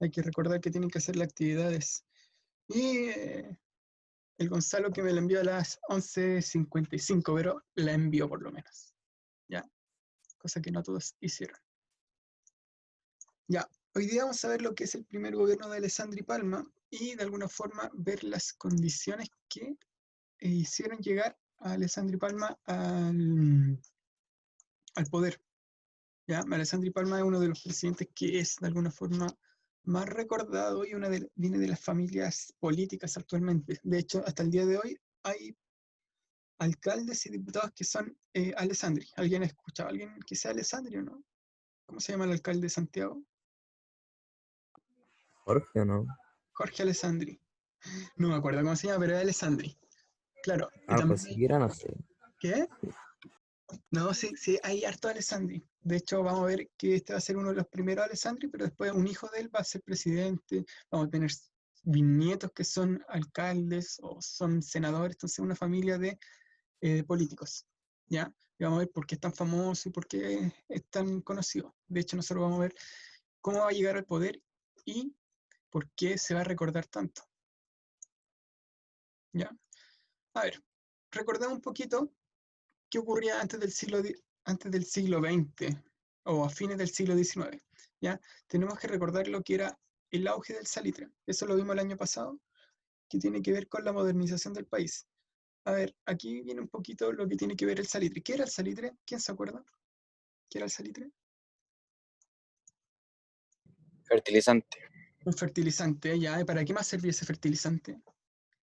Hay que recordar que tienen que hacer las actividades. Y el Gonzalo que me la envió a las 11:55, pero la envió por lo menos. ¿Ya? Cosa que no todos hicieron. Ya, hoy día vamos a ver lo que es el primer gobierno de Alessandri Palma y de alguna forma ver las condiciones que hicieron llegar a Alessandri Palma al poder. ¿Ya? Alessandri Palma es uno de los presidentes que es de alguna forma más recordado y viene de las familias políticas actualmente. De hecho, hasta el día de hoy hay alcaldes y diputados que son Alessandri. ¿Alguien ha escuchado a alguien que sea Alessandri o no? ¿Cómo se llama el alcalde de Santiago? Jorge, ¿o no? Jorge Alessandri. No me acuerdo cómo se llama, pero es Alessandri. Claro, y Algo también hay... siquiera, no sé. ¿Qué? No, sí, sí, hay harto Alessandri. De hecho, vamos a ver que este va a ser uno de los primeros Alessandri, pero después un hijo de él va a ser presidente. Vamos a tener bisnietos que son alcaldes o son senadores, entonces una familia de políticos. ¿Ya? Y vamos a ver por qué es tan famoso y por qué es tan conocido. De hecho, nosotros vamos a ver cómo va a llegar al poder y por qué se va a recordar tanto. ¿Ya? A ver, recordemos un poquito qué ocurría antes del siglo XX o a fines del siglo XIX. ¿Ya? Tenemos que recordar lo que era el auge del salitre. Eso lo vimos el año pasado, que tiene que ver con la modernización del país. A ver, aquí viene un poquito lo que tiene que ver el salitre. ¿Qué era el salitre? ¿Quién se acuerda? ¿Qué era el salitre? Fertilizante. Un fertilizante, ¿ya? ¿Y para qué más servía ese fertilizante?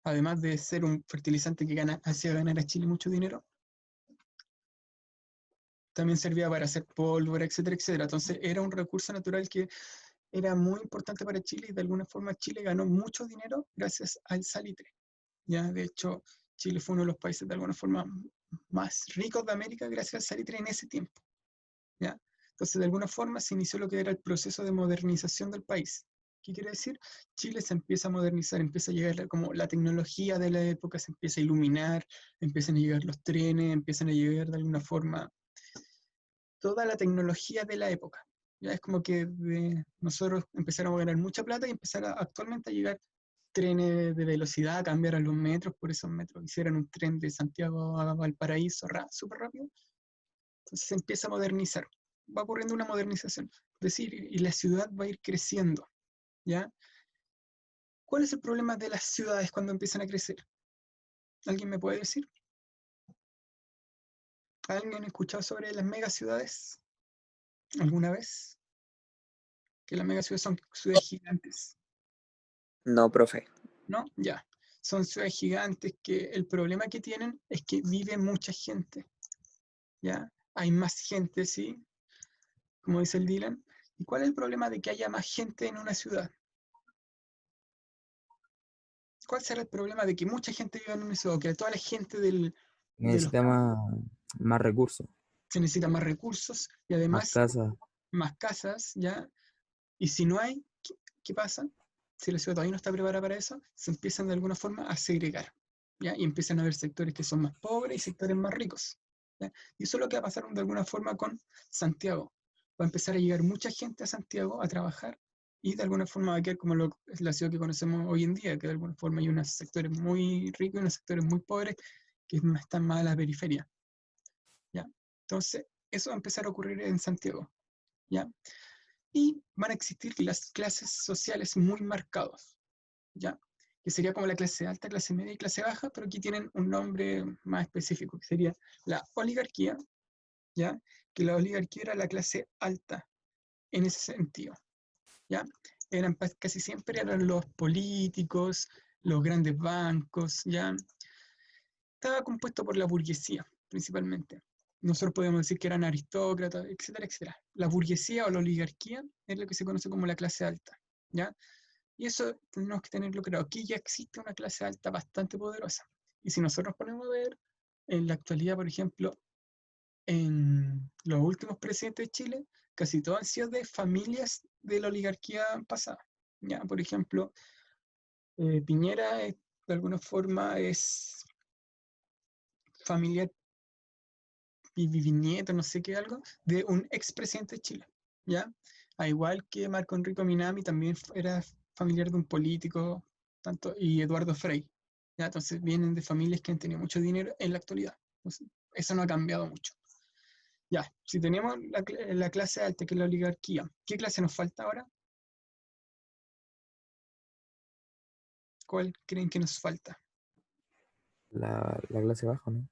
Además de ser un fertilizante que hacía ganar a Chile mucho dinero, también servía para hacer pólvora, etcétera, etcétera. Entonces era un recurso natural que era muy importante para Chile y de alguna forma Chile ganó mucho dinero gracias al salitre. ¿Ya? De hecho, Chile fue uno de los países de alguna forma más ricos de América gracias al salitre en ese tiempo. ¿Ya? Entonces, de alguna forma se inició lo que era el proceso de modernización del país. ¿Qué quiere decir? Chile se empieza a modernizar, empieza a llegar como la tecnología de la época, se empieza a iluminar, empiezan a llegar los trenes, empiezan a llegar de alguna forma toda la tecnología de la época. Ya es como que nosotros empezáramos a ganar mucha plata y empezar actualmente a llegar trenes de velocidad, cambiar a los metros, por esos metros hicieran un tren de Santiago a Valparaíso súper rápido. Entonces se empieza a modernizar. Va ocurriendo una modernización. Es decir, y la ciudad va a ir creciendo. ¿Ya? ¿Cuál es el problema de las ciudades cuando empiezan a crecer? ¿Alguien me puede decir? ¿Alguien ha escuchado sobre las megaciudades alguna vez? Que las megaciudades son ciudades gigantes. No, profe. ¿No? Ya. Son ciudades gigantes que el problema que tienen es que vive mucha gente. ¿Ya? Hay más gente, ¿sí? Como dice el Dylan. ¿Y cuál es el problema de que haya más gente en una ciudad? ¿Cuál será el problema de que mucha gente viva en una ciudad? O que toda la gente de los Necesita campos más recursos, se necesita más recursos y más además casas. más casas, ¿ya? Y si no hay, ¿qué pasa? Si la ciudad todavía no está preparada para eso, se empiezan de alguna forma a segregar, ¿ya? Y empiezan a haber sectores que son más pobres y sectores más ricos, ¿ya? Y eso es lo que va a pasar de alguna forma con Santiago. Va a empezar a llegar mucha gente a Santiago a trabajar y de alguna forma va a quedar como es la ciudad que conocemos hoy en día, que de alguna forma hay unos sectores muy ricos y unos sectores muy pobres que están más a la periferia, ¿ya? Entonces, eso va a empezar a ocurrir en Santiago, ¿ya? Y van a existir las clases sociales muy marcadas, ¿ya? Que sería como la clase alta, clase media y clase baja, pero aquí tienen un nombre más específico, que sería la oligarquía, ¿ya? Que la oligarquía era la clase alta en ese sentido, ¿ya? Casi siempre eran los políticos, los grandes bancos, ¿ya? Estaba compuesto por la burguesía, principalmente. Nosotros podemos decir que eran aristócratas, etcétera, etcétera. La burguesía o la oligarquía es lo que se conoce como la clase alta, ¿ya? Y eso tenemos que tenerlo claro. Aquí ya existe una clase alta bastante poderosa. Y si nosotros nos ponemos a ver en la actualidad, por ejemplo, en los últimos presidentes de Chile, casi todos han sido de familias de la oligarquía pasada. ¿Ya? Por ejemplo, Piñera de alguna forma es familiar bisnieto, no sé qué algo, de un expresidente de Chile. ¿Ya? al igual que Marco Enrico Minami, también era familiar de un político, y Eduardo Frei. ¿Ya? Entonces vienen de familias que han tenido mucho dinero en la actualidad. Entonces, eso no ha cambiado mucho. Ya, si tenemos la clase alta, que es la oligarquía, ¿qué clase nos falta ahora? ¿Cuál creen que nos falta? La clase baja, ¿no?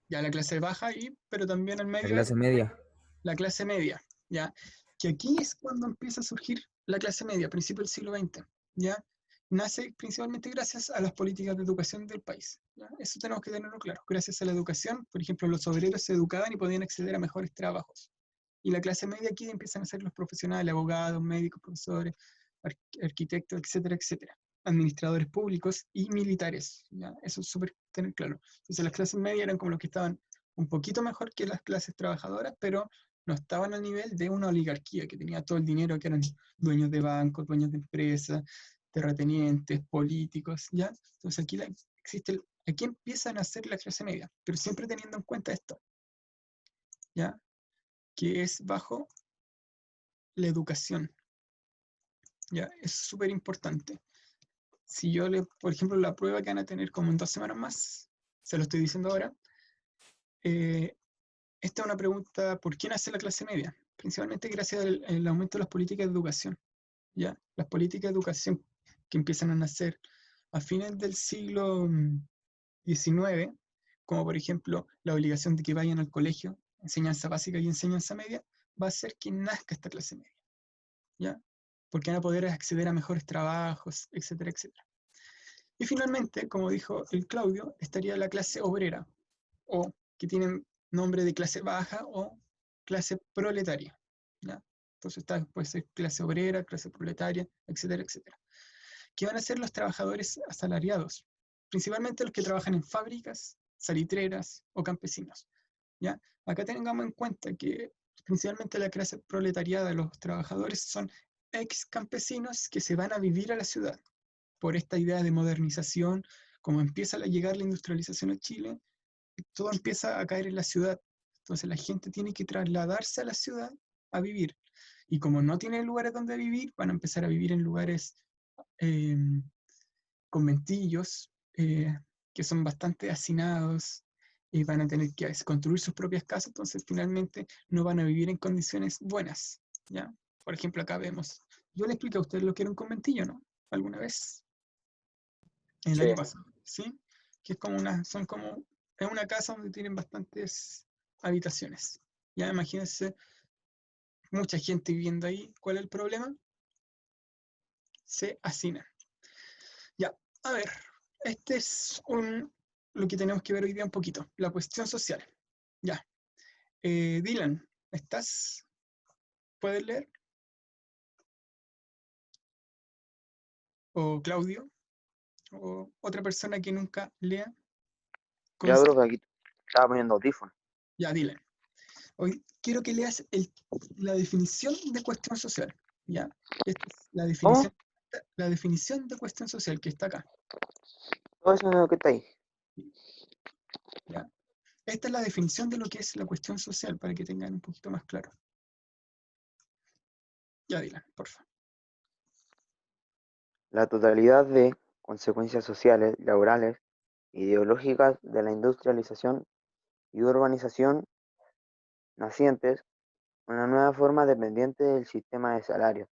Ya la clase baja, pero también al La medio clase media. la clase media, ¿ya? Que aquí es cuando empieza a surgir la clase media, a principios del siglo XX, ¿ya? Nace principalmente gracias a las políticas de educación del país, ¿ya? Eso tenemos que tenerlo claro. Gracias a la educación, por ejemplo, los obreros se educaban y podían acceder a mejores trabajos. Y la clase media aquí empiezan a ser los profesionales, abogados, médicos, profesores, arquitectos, etcétera, etcétera. Administradores públicos y militares, ¿ya? Eso es súper tener claro. Entonces las clases medias eran como los que estaban un poquito mejor que las clases trabajadoras, pero no estaban al nivel de una oligarquía que tenía todo el dinero, que eran dueños de bancos, dueños de empresas, terratenientes, políticos, ¿ya? Entonces aquí empiezan a ser la clase media, pero siempre teniendo en cuenta esto, ¿ya? Que es bajo la educación, ¿ya? Es súper importante. Si yo por ejemplo, la prueba que van a tener como en 2 semanas más, se lo estoy diciendo ahora, esta es una pregunta: ¿por qué nace la clase media? Principalmente gracias al aumento de las políticas de educación, ¿ya? Las políticas de educación que empiezan a nacer a fines del siglo XIX, como por ejemplo la obligación de que vayan al colegio, enseñanza básica y enseñanza media, va a hacer que nazca esta clase media, ¿ya? Porque van a poder acceder a mejores trabajos, etcétera, etcétera. Y finalmente, como dijo el Claudio, estaría la clase obrera, o que tienen nombre de clase baja o clase proletaria, ¿ya? Entonces puede ser clase obrera, clase proletaria, etcétera, etcétera. ¿Qué van a ser los trabajadores asalariados? Principalmente los que trabajan en fábricas, salitreras o campesinos, ¿ya? Acá tengamos en cuenta que principalmente la clase proletariada, los trabajadores, son ex campesinos que se van a vivir a la ciudad por esta idea de modernización. Como empieza a llegar la industrialización a Chile, todo empieza a caer en la ciudad. Entonces la gente tiene que trasladarse a la ciudad a vivir. Y como no tienen lugares donde vivir, van a empezar a vivir en lugares, eh, conventillos, que son bastante hacinados, y van a tener que construir sus propias casas. Entonces finalmente no van a vivir en condiciones buenas, ¿ya? Por ejemplo, acá vemos, yo le expliqué a ustedes lo que era un conventillo, ¿no? ¿Alguna vez? El Sí. año pasado, ¿sí? Que es una casa donde tienen bastantes habitaciones. Ya imagínense, mucha gente viviendo ahí. ¿Cuál es el problema? Se hacinan. Ya, a ver, este es lo que tenemos que ver hoy día un poquito, la cuestión social. Ya. Dylan, ¿estás? ¿Puedes leer? ¿O Claudio? ¿O otra persona que nunca lea? Ya, bro, que aquí estaba poniendo audífono. Ya, Dylan. Hoy quiero que leas la definición de cuestión social, ¿ya? Esta es ¿Cómo? la definición de cuestión social que está acá, Todo eso que está ahí. ¿ya? Esta es la definición de lo que es la cuestión social, para que tengan un poquito más claro. Ya, Dylan, por favor. La totalidad de consecuencias sociales, laborales, ideológicas de la industrialización y urbanización nacientes, una nueva forma dependiente del sistema de salarios,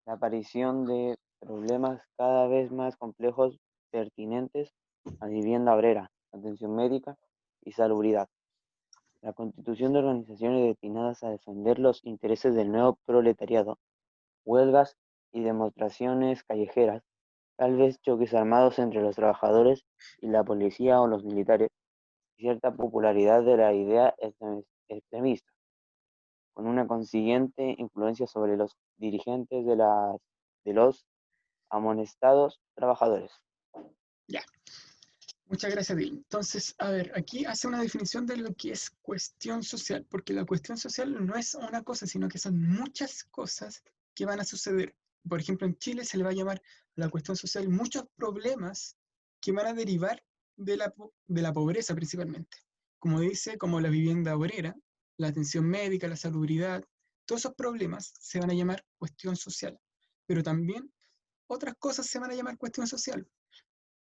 la aparición de problemas cada vez más complejos pertinentes a vivienda obrera, atención médica y salubridad, la constitución de organizaciones destinadas a defender los intereses del nuevo proletariado, huelgas y demostraciones callejeras, tal vez choques armados entre los trabajadores y la policía o los militares, y cierta popularidad de la idea extremista, con una consiguiente influencia sobre los dirigentes de los amonestados trabajadores. Ya. Muchas gracias, Dylan. Entonces, a ver, aquí hace una definición de lo que es cuestión social, porque la cuestión social no es una cosa, sino que son muchas cosas que van a suceder. Por ejemplo, en Chile se le va a llamar la cuestión social muchos problemas que van a derivar de la pobreza principalmente. Como dice, como la vivienda obrera, la atención médica, la salubridad, todos esos problemas se van a llamar cuestión social, pero también otras cosas se van a llamar cuestión social,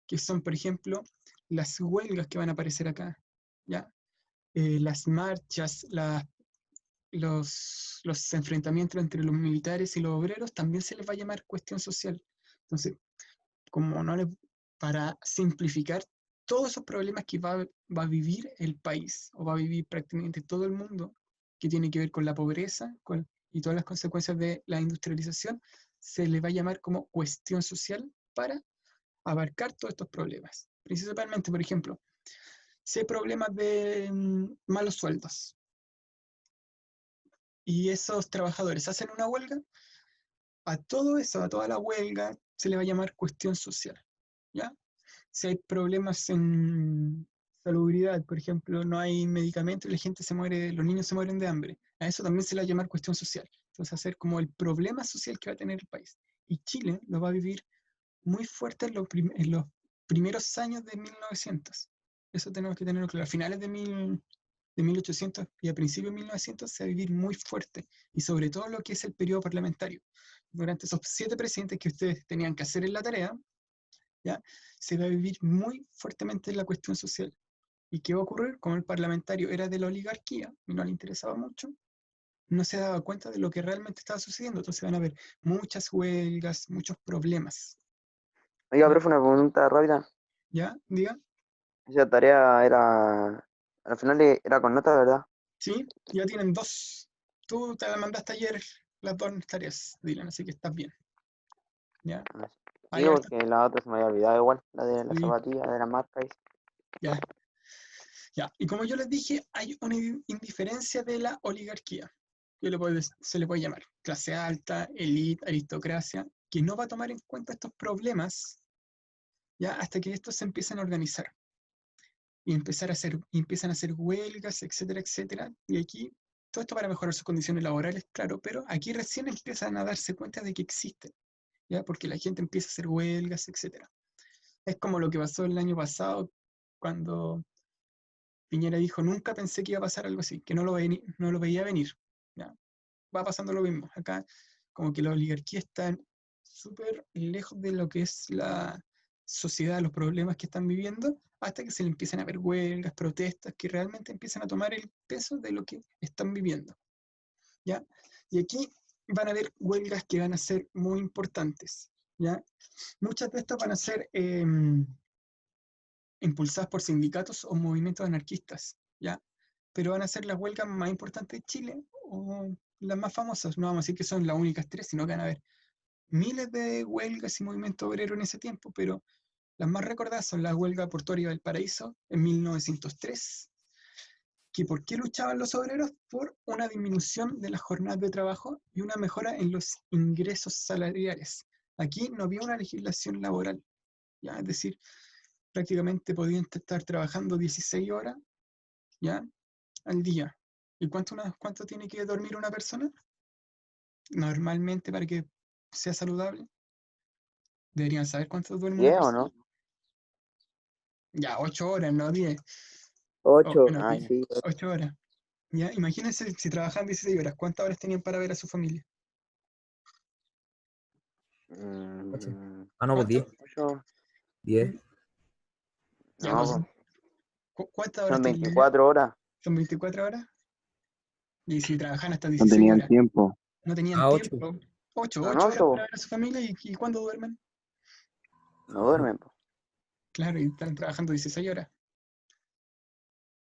que son, por ejemplo, las huelgas que van a aparecer acá, ¿ya? Las marchas, los enfrentamientos entre los militares y los obreros, también se les va a llamar cuestión social. Entonces, como no les, para simplificar todos esos problemas que va a vivir el país, o va a vivir prácticamente todo el mundo, que tiene que ver con la pobreza y todas las consecuencias de la industrialización, se le va a llamar como cuestión social para abarcar todos estos problemas. Principalmente, por ejemplo, si hay problemas de malos sueldos y esos trabajadores hacen una huelga, a todo eso, a toda la huelga, se le va a llamar cuestión social, ¿ya? Si hay problemas en salubridad, por ejemplo, no hay medicamentos y la gente se muere, los niños se mueren de hambre, a eso también se le va a llamar cuestión social. Entonces, hacer como el problema social que va a tener el país. Y Chile lo va a vivir muy fuerte en los primeros años de 1900. Eso tenemos que tenerlo claro. A finales de 1800 y a principios de 1900 se va a vivir muy fuerte. Y sobre todo lo que es el periodo parlamentario. Durante esos 7 presidentes que ustedes tenían que hacer en la tarea, ¿ya? Se va a vivir muy fuertemente la cuestión social. ¿Y qué va a ocurrir? Como el parlamentario era de la oligarquía y no le interesaba mucho, no se daba cuenta de lo que realmente estaba sucediendo. Entonces van a haber muchas huelgas, muchos problemas. Oiga, ¿Ya? profe, una pregunta rápida. ¿Ya? ¿Diga? Esa tarea era, al final era con nota, ¿verdad? Sí, ya tienen 2. Tú te la mandaste ayer las 2 tareas, Dylan, así que estás bien. ¿Ya? Ah, sí, Hay hartas. porque la otra se me había olvidado igual, la de la Sí, zapatilla, de la marca. ya. Ya, y como yo les dije, hay una indiferencia de la oligarquía, que se le puede llamar clase alta, élite, aristocracia, que no va a tomar en cuenta estos problemas ya hasta que estos se empiezan a organizar y empiezan a hacer huelgas, etcétera, etcétera. Y aquí, todo esto para mejorar sus condiciones laborales, claro, pero aquí recién empiezan a darse cuenta de que existen, ya, porque la gente empieza a hacer huelgas, etcétera. Es como lo que pasó el año pasado cuando Piñera dijo, nunca pensé que iba a pasar algo así, que no lo veía venir. ¿Ya? Va pasando lo mismo. Acá como que la oligarquía está súper lejos de lo que es la sociedad, los problemas que están viviendo, hasta que se le empiezan a ver huelgas, protestas, que realmente empiezan a tomar el peso de lo que están viviendo. ¿Ya? Y aquí van a haber huelgas que van a ser muy importantes. ¿Ya? Muchas de estas van a ser impulsadas por sindicatos o movimientos anarquistas, ¿ya? Pero van a ser las huelgas más importantes de Chile o las más famosas. No vamos a decir que son las únicas 3, sino que van a haber miles de huelgas y movimientos obreros en ese tiempo, pero las más recordadas son la huelga portuaria del Paraíso en 1903, que ¿por qué luchaban los obreros? Por una disminución de las jornadas de trabajo y una mejora en los ingresos salariales. Aquí no había una legislación laboral, ¿ya? Es decir, prácticamente podían estar trabajando 16 horas, ¿ya? Al día. ¿Y cuánto tiene que dormir una persona? Normalmente para que sea saludable. Deberían saber cuánto duerme una 10 o persona. no. Ya, 8 horas, no 10. O 8. bueno, Ay, 10. sí. 8 horas. ¿Ya? Imagínense si trabajan 16 horas, ¿cuántas horas tenían para ver a su familia? Ocho. Mm, Ah, no, pues ¿Cuánto? 10. 8. 10. ¿Mm? Ya, pues, No, ¿cuántas horas son tiene el día? 24 horas. ¿Son 24 horas? Y si trabajan hasta No 16 tenían horas, tiempo. no tenían Ah, 8. tiempo. 8, Son 8 horas 8. para ver a su familia y ¿cuándo duermen? No duermen, po. Claro, y están trabajando 16 horas.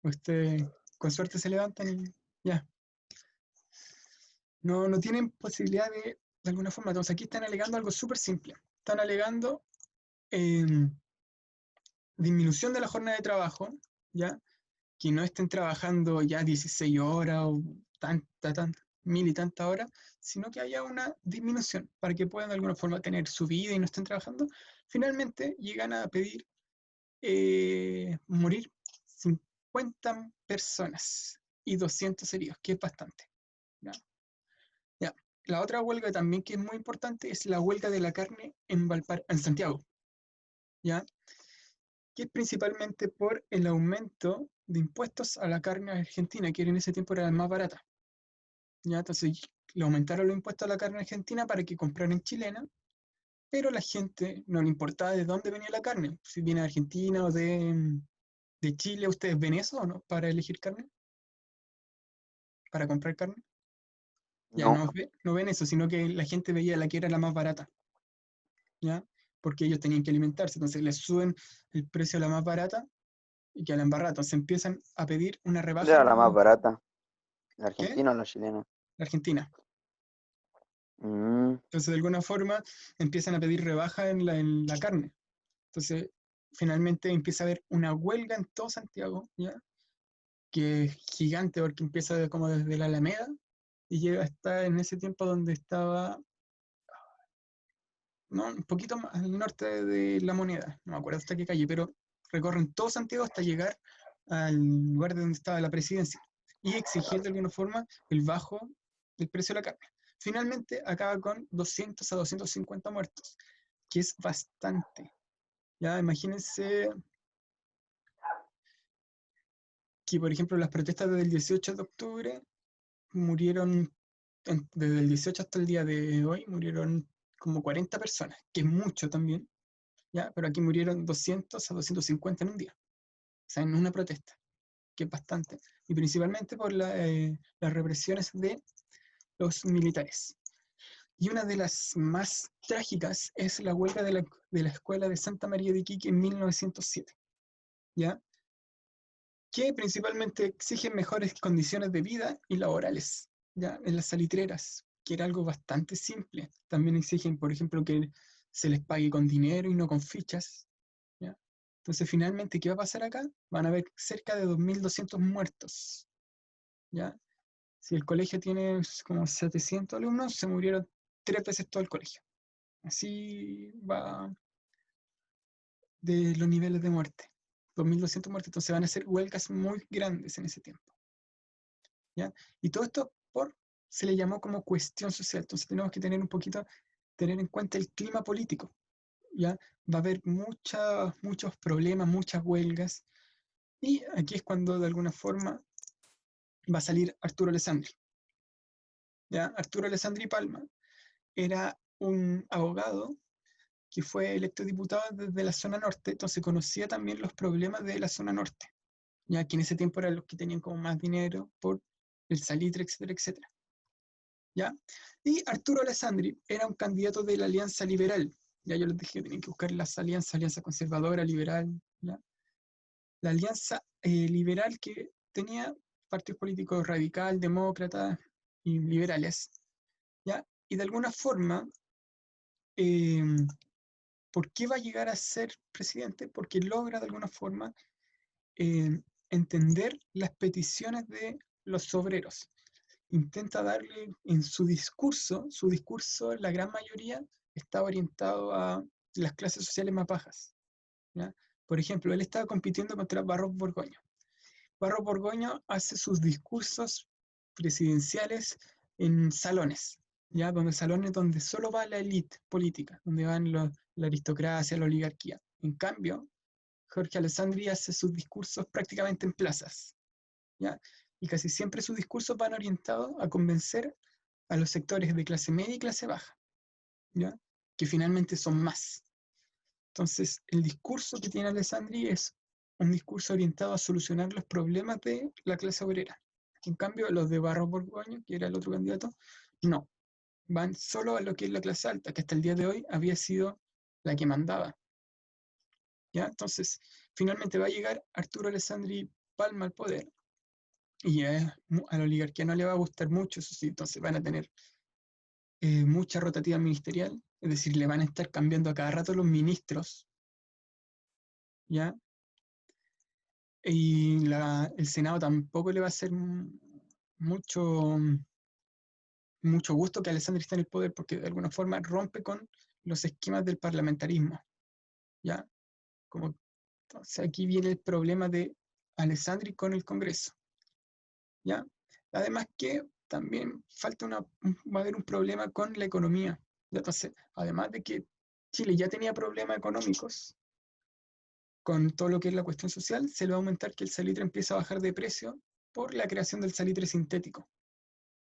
Usted con suerte se levantan y ya. No tienen posibilidad de alguna forma. Entonces aquí están alegando algo súper simple. Están alegando disminución de la jornada de trabajo, ¿ya? Que no estén trabajando ya 16 horas o mil y tantas horas, sino que haya una disminución para que puedan de alguna forma tener su vida y no estén trabajando. Finalmente llegan a pedir morir 50 personas y 200 heridos, que es bastante. ¿Ya? Ya. La otra huelga también que es muy importante es la huelga de la carne en Santiago, ¿ya? Que es principalmente por el aumento de impuestos a la carne argentina, que en ese tiempo era la más barata. ¿Ya? Entonces, le aumentaron los impuestos a la carne argentina para que compraran chilena, pero a la gente no le importaba de dónde venía la carne, si viene de Argentina o de Chile. ¿Ustedes ven eso o no para elegir carne? ¿Para comprar carne? Ya No, no ven eso, sino que la gente veía la que era la más barata, ¿ya? Porque ellos tenían que alimentarse, entonces les suben el precio a la más barata y que a la embarrada, entonces empiezan a pedir una ¿cuál rebaja era en la más barata? ¿La ¿qué? argentina o la chilena? La Argentina. Mm, Entonces, de alguna forma, empiezan a pedir rebaja en la carne. Entonces, finalmente empieza a haber una huelga en todo Santiago, ¿ya? Que es gigante porque empieza como desde la Alameda y llega hasta en ese tiempo donde estaba, ¿no? Un poquito más al norte de La Moneda, no me acuerdo hasta qué calle, pero recorren todo Santiago hasta llegar al lugar de donde estaba la presidencia y exigir de alguna forma el bajo del precio de la carne. Finalmente acaba con 200 a 250 muertos, que es bastante. Ya imagínense que, por ejemplo, las protestas desde el 18 de octubre murieron, desde el 18 hasta el día de hoy, murieron como 40 personas, que es mucho también, ¿ya? Pero aquí murieron 200 a 250 en un día, o sea, en una protesta, que es bastante, y principalmente por las represiones de los militares. Y una de las más trágicas es la huelga de la escuela de Santa María de Iquique en 1907, ¿ya? Que principalmente exigen mejores condiciones de vida y laborales, ¿ya? En las salitreras, que era algo bastante simple. También exigen, por ejemplo, que se les pague con dinero y no con fichas, ¿ya? Entonces, finalmente, ¿qué va a pasar acá? Van a haber cerca de 2.200 muertos, ¿ya? Si el colegio tiene como 700 alumnos, se murieron 3 veces todo el colegio. Así va de los niveles de muerte. 2.200 muertos, entonces van a ser huelgas muy grandes en ese tiempo, ¿ya? Y todo esto se le llamó como cuestión social, entonces tenemos que tener un poquito, tener en cuenta el clima político, ¿ya? Va a haber muchos problemas, muchas huelgas, y aquí es cuando de alguna forma va a salir Arturo Alessandri, ¿ya? Arturo Alessandri Palma era un abogado que fue electo diputado desde la zona norte, entonces conocía también los problemas de la zona norte, ya que en ese tiempo eran los que tenían como más dinero por el salitre, etcétera, etcétera. ¿Ya? Y Arturo Alessandri era un candidato de la Alianza Liberal. Ya yo les dije que tenían que buscar las alianzas, alianza conservadora, liberal, ¿ya? La alianza liberal que tenía partidos políticos radical, demócrata y liberales, ¿ya? Y de alguna forma, eh, ¿por qué va a llegar a ser presidente? Porque logra de alguna forma eh, entender las peticiones de los obreros. Intenta darle en su discurso, la gran mayoría está orientado a las clases sociales más bajas, ¿ya? Por ejemplo, él estaba compitiendo contra Barros Borgoño. Barros Borgoño hace sus discursos presidenciales en salones, ¿ya? Salones donde solo va la élite política, donde van la aristocracia, la oligarquía. En cambio, Jorge Alessandri hace sus discursos prácticamente en plazas, ¿ya? Y casi siempre sus discursos van orientados a convencer a los sectores de clase media y clase baja, ¿ya? Que finalmente son más. Entonces, el discurso que tiene Alessandri es un discurso orientado a solucionar los problemas de la clase obrera. En cambio, los de Barros Borgoño, que era el otro candidato, no. Van solo a lo que es la clase alta, que hasta el día de hoy había sido la que mandaba, ¿ya? Entonces, finalmente va a llegar Arturo Alessandri Palma al poder y a la oligarquía no le va a gustar mucho, eso sí, entonces van a tener mucha rotativa ministerial, es decir, le van a estar cambiando a cada rato los ministros, ¿ya? Y el Senado tampoco le va a hacer mucho, mucho gusto que Alessandri esté en el poder porque de alguna forma rompe con los esquemas del parlamentarismo, ¿ya? Como, entonces aquí viene el problema de Alessandri con el Congreso, ¿ya? Además que también va a haber un problema con la economía. Entonces, además de que Chile ya tenía problemas económicos con todo lo que es la cuestión social, se le va a aumentar que el salitre empieza a bajar de precio por la creación del salitre sintético.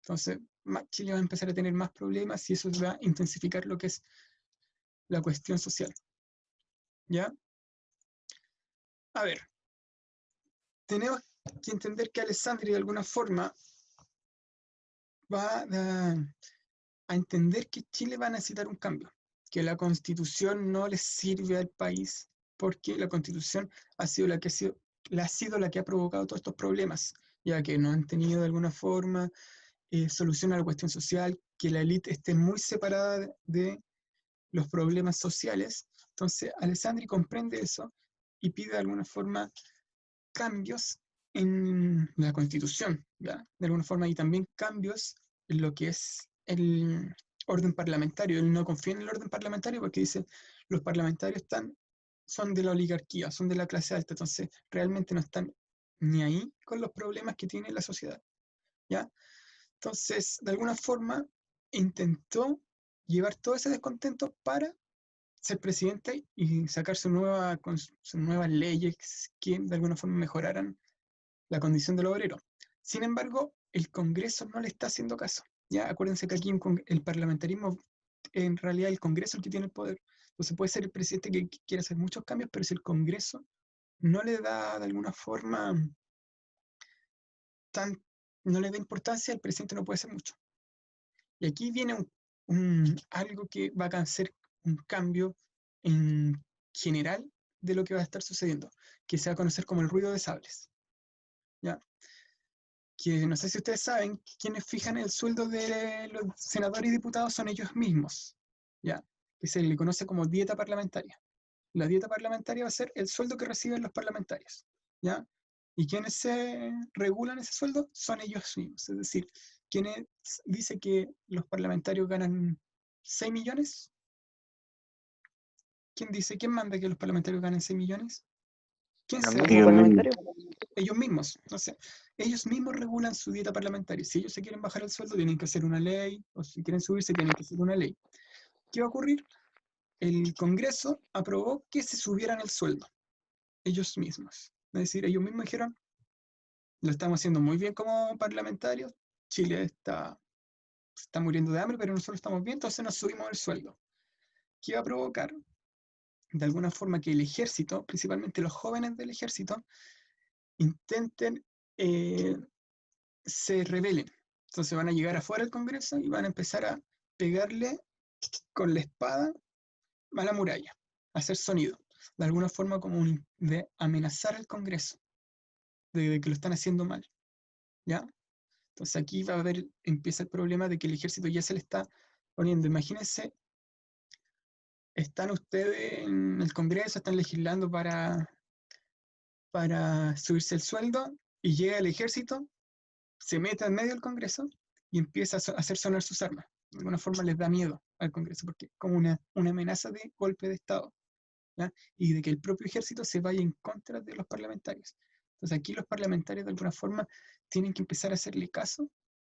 Entonces, Chile va a empezar a tener más problemas y eso va a intensificar lo que es la cuestión social. ¿Ya? A ver, tenemos que entender que Alessandri de alguna forma va a entender que Chile va a necesitar un cambio, que la Constitución no le sirve al país porque la Constitución ha sido la que ha provocado todos estos problemas, ya que no han tenido de alguna forma solución a la cuestión social, que la élite esté muy separada de los problemas sociales. Entonces, Alessandri comprende eso y pide de alguna forma cambios en la Constitución, ¿ya? De alguna forma, y también cambios en lo que es el orden parlamentario. Él no confía en el orden parlamentario porque dice, los parlamentarios son de la oligarquía, son de la clase alta, entonces realmente no están ni ahí con los problemas que tiene la sociedad, ¿ya? Entonces, de alguna forma, intentó llevar todo ese descontento para ser presidente y sacar sus nuevas leyes que de alguna forma mejoraran la condición del obrero. Sin embargo, el Congreso no le está haciendo caso. Ya acuérdense que aquí el parlamentarismo, en realidad el Congreso es el que tiene el poder. Entonces puede ser el presidente que quiere hacer muchos cambios, pero si el Congreso no le da de alguna forma no le da importancia, el presidente no puede hacer mucho. Y aquí viene algo que va a hacer un cambio en general de lo que va a estar sucediendo, que se va a conocer como el ruido de sables. ¿Ya? Que no sé si ustedes saben, quienes fijan el sueldo de los senadores y diputados son ellos mismos, ¿ya? Que se le conoce como dieta parlamentaria. La dieta parlamentaria va a ser el sueldo que reciben los parlamentarios, ¿ya? Y quienes se regulan ese sueldo son ellos mismos, es decir, quienes dice que los parlamentarios ganan 6 millones, ¿quién manda que los parlamentarios ganen 6 millones? ¿Quién ¿Los se mismos parlamentarios? ellos mismos? Entonces, ellos mismos regulan su dieta parlamentaria. Si ellos se quieren bajar el sueldo, tienen que hacer una ley, o si quieren subirse, tienen que hacer una ley. ¿Qué va a ocurrir? El Congreso aprobó que se subieran el sueldo, ellos mismos. Es decir, ellos mismos dijeron, lo estamos haciendo muy bien como parlamentarios, Chile está muriendo de hambre, pero nosotros estamos bien, entonces nos subimos el sueldo. ¿Qué va a provocar? De alguna forma que el ejército, principalmente los jóvenes del ejército, intenten, se rebelen. Entonces van a llegar afuera del Congreso y van a empezar a pegarle con la espada a la muralla, a hacer sonido, de alguna forma como de amenazar al Congreso, de que lo están haciendo mal, ¿ya? Entonces aquí empieza el problema de que el ejército ya se le está poniendo. Imagínense, están ustedes en el Congreso, están legislando para subirse el sueldo y llega el ejército, se mete en medio del Congreso y empieza a hacer sonar sus armas. De alguna forma les da miedo al Congreso porque es como una amenaza de golpe de Estado, ¿ya? Y de que el propio ejército se vaya en contra de los parlamentarios. Entonces aquí los parlamentarios de alguna forma tienen que empezar a hacerle caso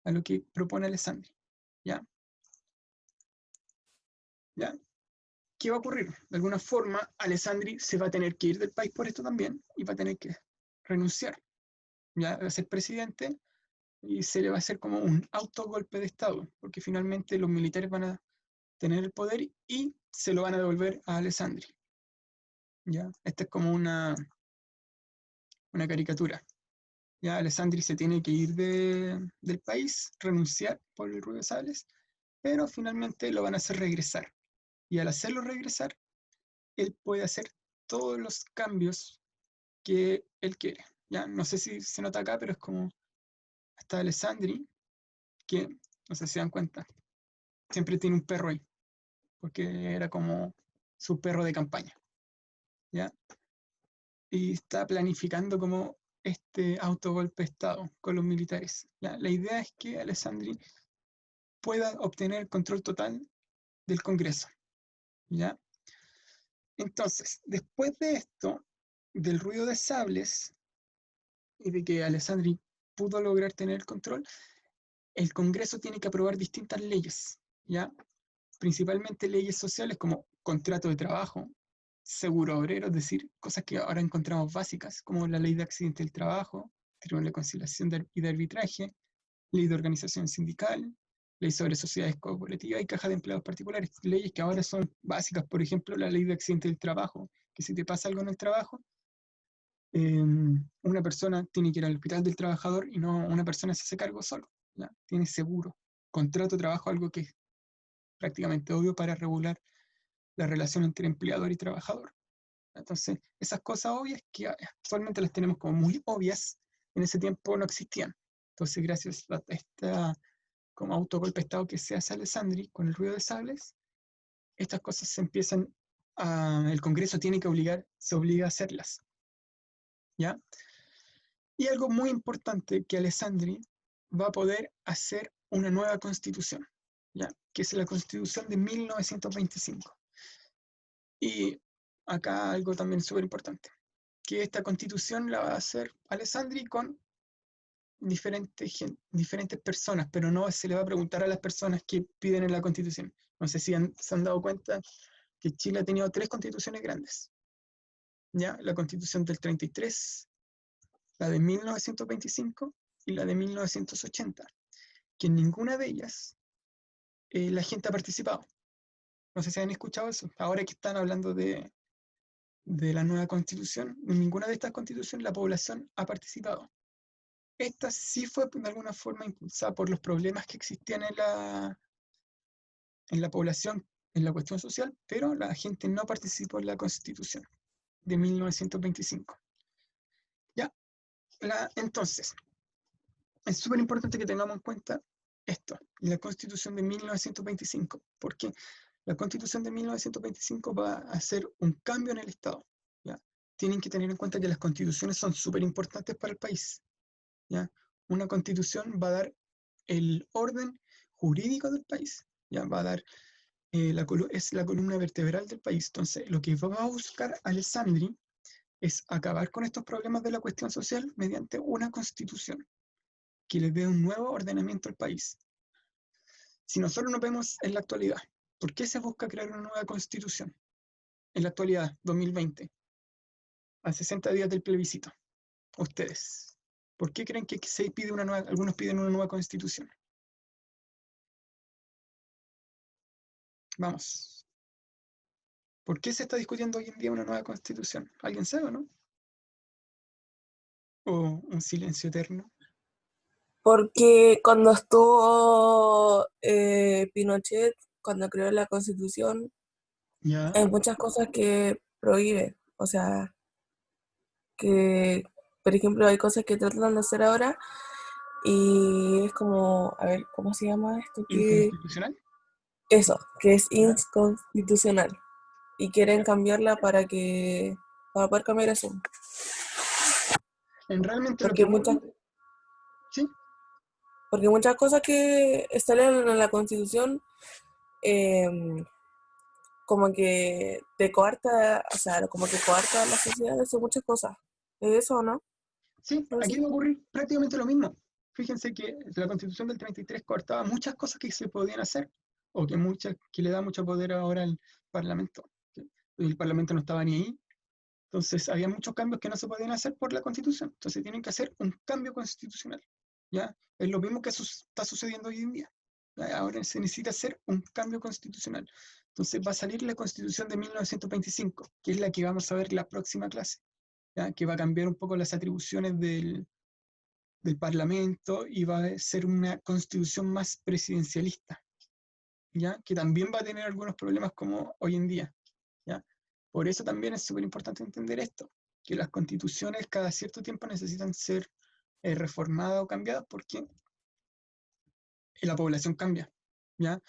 a lo que propone Alessandri, ¿ya? ¿Ya? ¿Qué va a ocurrir? De alguna forma, Alessandri se va a tener que ir del país por esto también y va a tener que renunciar, ya va a ser presidente y se le va a hacer como un autogolpe de Estado, porque finalmente los militares van a tener el poder y se lo van a devolver a Alessandri. ¿Ya? Esta es como una caricatura. Ya Alessandri se tiene que ir del país, renunciar por el ruido de sables, pero finalmente lo van a hacer regresar. Y al hacerlo regresar, él puede hacer todos los cambios que él quiere. Ya no sé si se nota acá, pero es como hasta Alessandri, que no sé si se dan cuenta, siempre tiene un perro ahí, porque era como su perro de campaña, ¿ya? Y está planificando como este autogolpe de Estado con los militares, ¿ya? La idea es que Alessandri pueda obtener el control total del Congreso, ¿ya? Entonces, después de esto, del ruido de sables y de que Alessandri pudo lograr tener el control, el Congreso tiene que aprobar distintas leyes, ¿ya? Principalmente leyes sociales como contrato de trabajo, seguro obrero, es decir, cosas que ahora encontramos básicas, como la ley de accidente del trabajo, tribunal de conciliación y de arbitraje, ley de organización sindical, ley sobre sociedades cooperativas y caja de empleados particulares, leyes que ahora son básicas, por ejemplo, la ley de accidente del trabajo, que si te pasa algo en el trabajo, una persona tiene que ir al hospital del trabajador y no una persona se hace cargo solo, ¿ya? Tiene seguro, contrato de trabajo, algo que es prácticamente obvio para regular la relación entre empleador y trabajador. Entonces, esas cosas obvias que actualmente las tenemos como muy obvias, en ese tiempo no existían. Entonces, gracias a esta como autogolpe de Estado que se hace Alessandri con el ruido de sables, estas cosas se empiezan el Congreso se obliga a hacerlas, ¿ya? Y algo muy importante que Alessandri va a poder hacer una nueva constitución, ¿ya? Que es la Constitución de 1925. Y acá algo también súper importante, que esta constitución la va a hacer Alessandri con diferentes personas, pero no se le va a preguntar a las personas que piden en la constitución. No sé si se han dado cuenta que Chile ha tenido 3 constituciones grandes, ¿ya? La constitución del 33, la de 1925 y la de 1980, que en ninguna de ellas la gente ha participado. No sé si han escuchado eso. Ahora que están hablando de la nueva constitución, en ninguna de estas constituciones la población ha participado. Esta sí fue de alguna forma impulsada por los problemas que existían en la población, en la cuestión social, pero la gente no participó en la constitución de 1925. ¿Ya? Entonces, es súper importante que tengamos en cuenta esto, la constitución de 1925, porque la constitución de 1925 va a hacer un cambio en el Estado, ¿ya? Tienen que tener en cuenta que las constituciones son súper importantes para el país, ¿ya? Una constitución va a dar el orden jurídico del país, ¿ya? Va a dar, es la columna vertebral del país. Entonces, lo que va a buscar Alessandri es acabar con estos problemas de la cuestión social mediante una constitución que le dé un nuevo ordenamiento al país. Si nosotros nos vemos en la actualidad, ¿por qué se busca crear una nueva constitución? En la actualidad, 2020, a 60 días del plebiscito. Ustedes, ¿por qué creen que se pide algunos piden una nueva constitución? Vamos. ¿Por qué se está discutiendo hoy en día una nueva constitución? ¿Alguien sabe o no? ¿O un silencio eterno? Porque cuando estuvo Pinochet, cuando creó la Constitución, ¿Ya? hay muchas cosas que prohíbe. O sea, que, por ejemplo, hay cosas que tratan de hacer ahora y es como, a ver, ¿cómo se llama esto? ¿Inconstitucional? Eso, que es ¿Ya? inconstitucional. Y quieren cambiarla para poder cambiar eso. Realmente lo que Porque muchas, ocurre, ¿sí? porque muchas cosas que salen en la Constitución como que te coarta, o sea, como que coarta la sociedad de hacer muchas cosas. ¿Es eso o no? Sí, ¿No aquí sé? va a ocurrir prácticamente lo mismo. Fíjense que la Constitución del 33 cortaba muchas cosas que se podían hacer, o que le da mucho poder ahora al Parlamento. El Parlamento no estaba ni ahí, entonces había muchos cambios que no se podían hacer por la Constitución. Entonces tienen que hacer un cambio constitucional. ¿Ya? Es lo mismo que está sucediendo hoy en día. ¿Ya? Ahora se necesita hacer un cambio constitucional. Entonces va a salir la Constitución de 1925, que es la que vamos a ver la próxima clase, ¿ya? Que va a cambiar un poco las atribuciones del Parlamento y va a ser una constitución más presidencialista, ¿ya? Que también va a tener algunos problemas como hoy en día, ¿ya? Por eso también es súper importante entender esto, que las constituciones cada cierto tiempo necesitan ser reformadas o cambiadas porque la población cambia, ¿ya?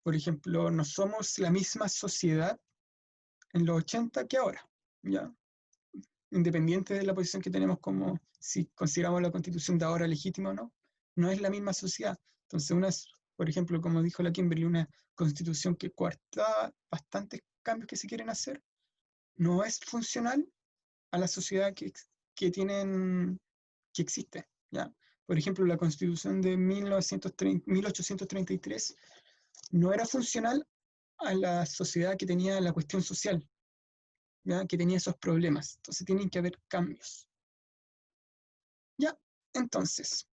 Por ejemplo, no somos la misma sociedad en los 80 que ahora, ¿ya? Independiente de la posición que tenemos como si consideramos la constitución de ahora legítima o no, no es la misma sociedad. Entonces, por ejemplo, como dijo la Kimberly, una constitución que coarta bastantes cambios que se quieren hacer, no es funcional a la sociedad que existe, ¿ya? Por ejemplo, la constitución de 1833 no era funcional a la sociedad que tenía la cuestión social, ¿ya? Que tenía esos problemas. Entonces tienen que haber cambios. Ya, entonces,